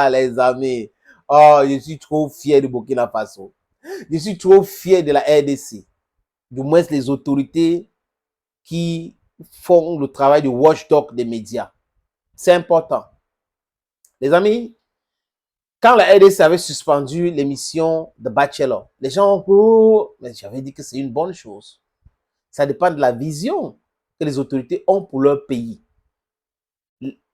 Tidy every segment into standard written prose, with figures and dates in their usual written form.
Les amis, oh, je suis trop fier du Burkina Faso. Je suis trop fier de la RDC. Du moins, les autorités qui font le travail de watchdog des médias. C'est important. Les amis, quand la RDC avait suspendu l'émission de Bachelor, les gens ont dit, mais j'avais dit que c'est une bonne chose. Ça dépend de la vision que les autorités ont pour leur pays.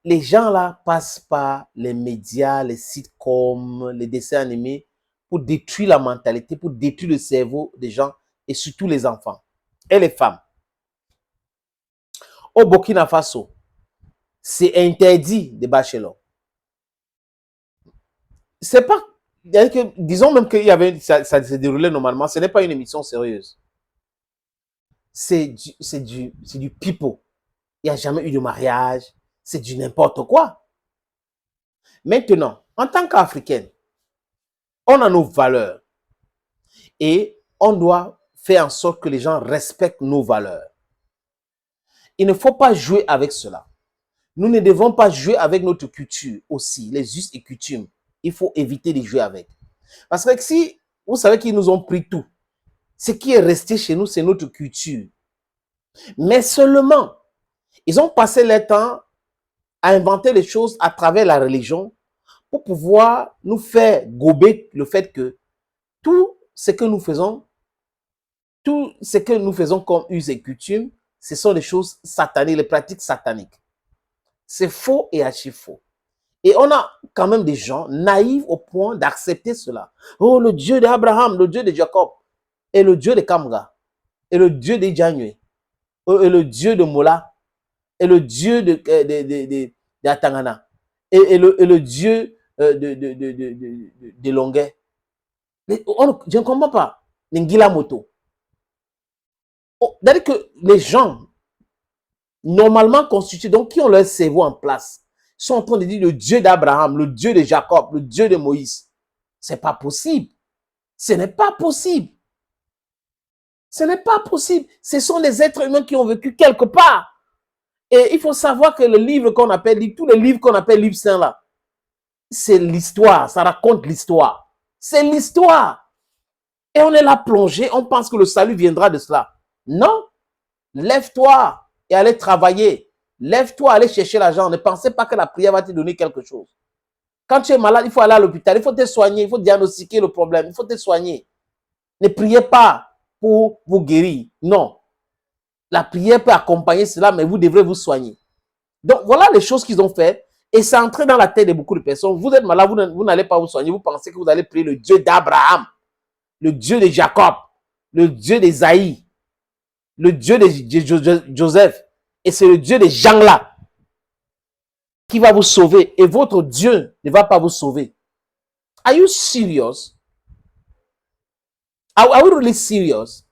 Les gens là passent par les médias, les sitcoms, les dessins animés pour détruire la mentalité, pour détruire le cerveau des gens et surtout les enfants et les femmes. Au Burkina Faso, c'est interdit de bachelor. C'est pas, disons même qu'il y avait, ça se déroulait normalement, ce n'est pas une émission sérieuse. C'est du pipeau. Il n'y a jamais eu de mariage, c'est du n'importe quoi. Maintenant, en tant qu'Africaine, on a nos valeurs et on doit faire en sorte que les gens respectent nos valeurs. Il ne faut pas jouer avec cela. Nous ne devons pas jouer avec notre culture aussi, les us et coutumes. Il faut éviter de jouer avec. Parce que si vous savez qu'ils nous ont pris tout, ce qui est resté chez nous, c'est notre culture. Mais seulement, ils ont passé leur temps à inventer les choses à travers la religion pour pouvoir nous faire gober le fait que tout ce que nous faisons comme us et coutumes, ce sont des choses sataniques, les pratiques sataniques. C'est faux et archi faux. Et on a quand même des gens naïfs au point d'accepter cela. Oh, le Dieu d'Abraham, le Dieu de Jacob, et le Dieu de Kamga, et le Dieu de Djanywe, et le Dieu de Mola, et le Dieu de Atangana, et le Dieu de Longuet. Je ne comprends pas. Ngila Moto. C'est-à-dire que les gens, normalement constitués, donc qui ont leur cerveau en place, sont en train de dire le Dieu d'Abraham, le Dieu de Jacob, le Dieu de Moïse. C'est pas possible. Ce n'est pas possible. Ce n'est pas possible. Ce sont des êtres humains qui ont vécu quelque part. Et il faut savoir que le livre qu'on appelle, tous les livres qu'on appelle livres saints là, c'est l'histoire, ça raconte l'histoire. C'est l'histoire. Et on est là plongé, on pense que le salut viendra de cela. Non. Lève-toi et allez travailler. Lève-toi, allez chercher l'argent. Ne pensez pas que la prière va te donner quelque chose. Quand tu es malade, il faut aller à l'hôpital, il faut te soigner, il faut diagnostiquer le problème, il faut te soigner. Ne priez pas pour vous guérir. Non. La prière peut accompagner cela, mais vous devrez vous soigner. Donc, voilà les choses qu'ils ont fait. Et c'est entré dans la tête de beaucoup de personnes. Vous êtes malade, vous n'allez pas vous soigner. Vous pensez que vous allez prier le Dieu d'Abraham, le Dieu de Jacob, le Dieu d'Ésaïe, le Dieu de Joseph. Et c'est le Dieu des gens là qui va vous sauver. Et votre Dieu ne va pas vous sauver. Are you serious? Are we really serious?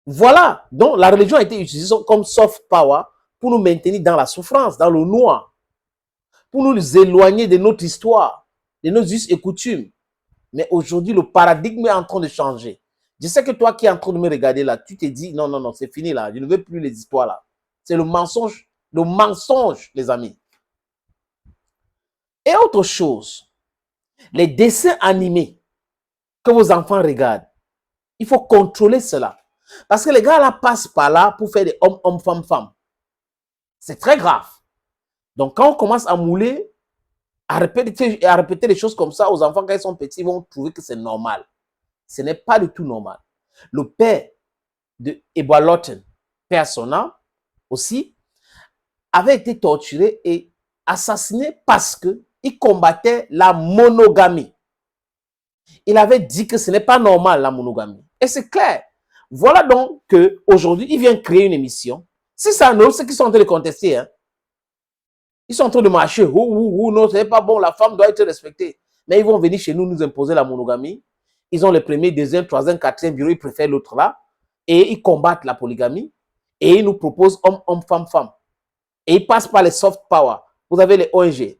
Voilà. Donc, la religion a été utilisée comme soft power pour nous maintenir dans la souffrance, dans le noir, pour nous éloigner de notre histoire, de nos us et coutumes. Mais aujourd'hui, le paradigme est en train de changer. Je sais que toi qui es en train de me regarder là, tu te dis, non, non, non, c'est fini là, je ne veux plus les histoires là. C'est le mensonge, les amis. Et autre chose, les dessins animés que vos enfants regardent, il faut contrôler cela. Parce que les gars là passent par là pour faire des hommes, hommes, femmes, femmes. C'est très grave. Donc quand on commence à mouler, à répéter des choses comme ça aux enfants quand ils sont petits, ils vont trouver que c'est normal. Ce n'est pas du tout normal. Le père de Eboa Lawton, père son âme, aussi, avait été torturé et assassiné parce qu'il combattait la monogamie. Il avait dit que ce n'est pas normal la monogamie. Et c'est clair. Voilà donc qu'aujourd'hui, il vient créer une émission. Si c'est un autre, c'est qu'ils sont en train de contester. Hein. Ils sont en train de marcher. Non, ce n'est pas bon, la femme doit être respectée. Mais ils vont venir chez nous imposer la monogamie. Ils ont le premier, deuxième, troisième, quatrième bureau, ils préfèrent l'autre là. Et ils combattent la polygamie. Et ils nous proposent homme, homme, femme, femme. Et ils passent par les soft power. Vous avez les ONG,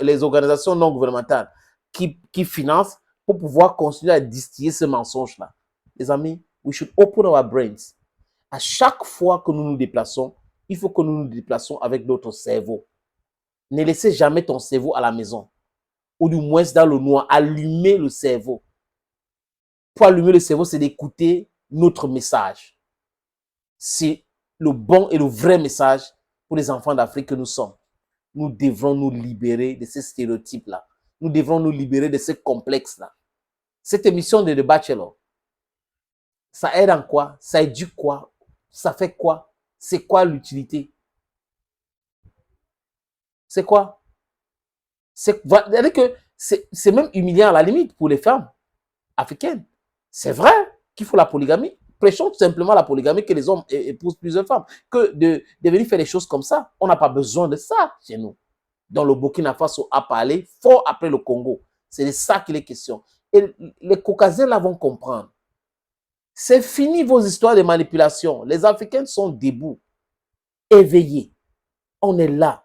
les organisations non gouvernementales qui financent pour pouvoir continuer à distiller ce mensonge-là. Les amis, we should open our brains. À chaque fois que nous nous déplaçons, il faut que nous nous déplacions avec notre cerveau. Ne laissez jamais ton cerveau à la maison. Ou du moins dans le noir. Allumez le cerveau. Pour allumer le cerveau, c'est d'écouter notre message. C'est le bon et le vrai message pour les enfants d'Afrique que nous sommes. Nous devrons nous libérer de ces stéréotypes-là. Nous devrons nous libérer de ces complexes-là. Cette émission de The Bachelor, ça aide en quoi? Ça éduque quoi? Ça fait quoi? C'est quoi l'utilité? C'est quoi? C'est même humiliant à la limite pour les femmes africaines. C'est vrai qu'il faut la polygamie. Prêchons tout simplement la polygamie, que les hommes épousent plusieurs femmes. Que de venir faire des choses comme ça, on n'a pas besoin de ça chez nous. Dans le Burkina Faso a parlé fort après le Congo. C'est de ça qu'il est question. Et les Caucasiens là vont comprendre. C'est fini vos histoires de manipulation. Les Africains sont debout, éveillés. On est là.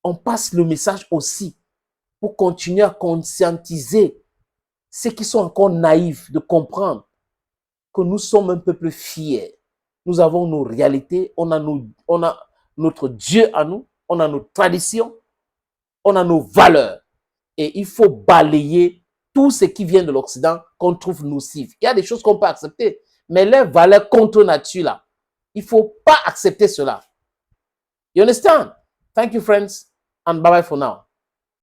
On passe le message aussi pour continuer à conscientiser ceux qui sont encore naïfs de comprendre que nous sommes un peuple fier. Nous avons nos réalités, on a notre Dieu à nous, on a nos traditions, on a nos valeurs. Et il faut balayer tout ce qui vient de l'Occident qu'on trouve nocif. Il y a des choses qu'on peut accepter, mais les valeurs contre nature là, il ne faut pas accepter cela. You understand? Thank you, friends, and bye-bye for now.